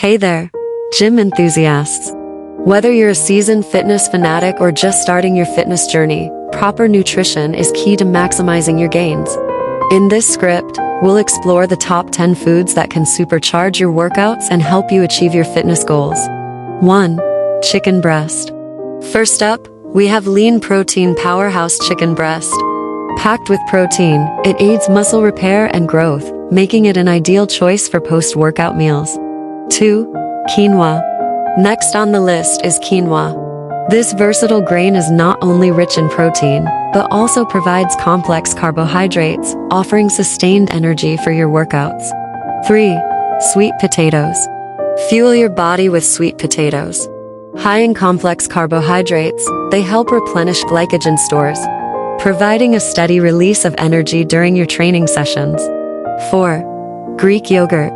Hey there, gym enthusiasts. Whether you're a seasoned fitness fanatic or just starting your fitness journey, proper nutrition is key to maximizing your gains. In this script, we'll explore the top 10 foods that can supercharge your workouts and help you achieve your fitness goals. 1. Chicken breast. First up, we have lean protein powerhouse chicken breast. Packed with protein, it aids muscle repair and growth, making it an ideal choice for post-workout meals. 2. Quinoa. Next on the list is quinoa. This versatile grain is not only rich in protein, but also provides complex carbohydrates, offering sustained energy for your workouts. 3. Sweet potatoes. Fuel your body with sweet potatoes. High in complex carbohydrates, they help replenish glycogen stores, providing a steady release of energy during your training sessions. 4. Greek yogurt.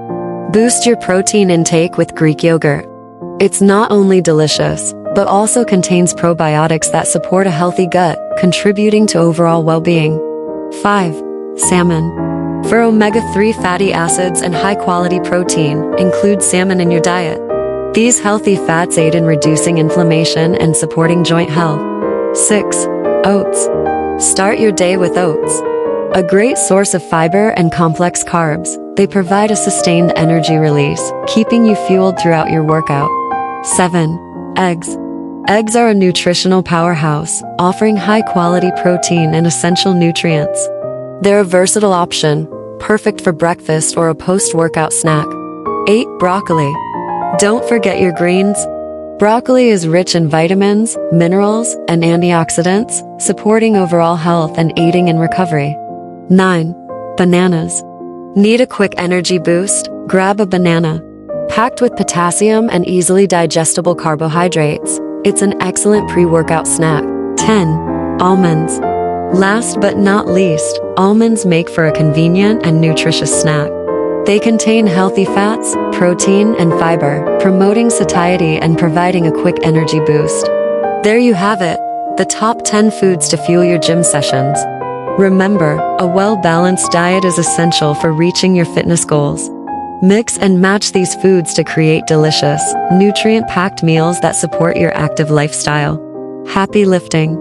Boost your protein intake with Greek yogurt. It's not only delicious, but also contains probiotics that support a healthy gut, contributing to overall well-being. 5. Salmon. For omega-3 fatty acids and high-quality protein, include salmon in your diet. These healthy fats aid in reducing inflammation and supporting joint health. 6. Oats. Start your day with oats. A great source of fiber and complex carbs, they provide a sustained energy release, keeping you fueled throughout your workout. 7. Eggs. Eggs are a nutritional powerhouse, offering high-quality protein and essential nutrients. They're a versatile option, perfect for breakfast or a post-workout snack. 8. Broccoli. Don't forget your greens. Broccoli is rich in vitamins, minerals, and antioxidants, supporting overall health and aiding in recovery. 9. Bananas. Need a quick energy boost? Grab a banana. Packed with potassium and easily digestible carbohydrates, it's an excellent pre-workout snack. 10. Almonds. Last but not least, almonds make for a convenient and nutritious snack. They contain healthy fats, protein, and fiber, promoting satiety and providing a quick energy boost. There you have it, the top 10 foods to fuel your gym sessions. Remember, a well-balanced diet is essential for reaching your fitness goals. Mix and match these foods to create delicious, nutrient-packed meals that support your active lifestyle. Happy lifting!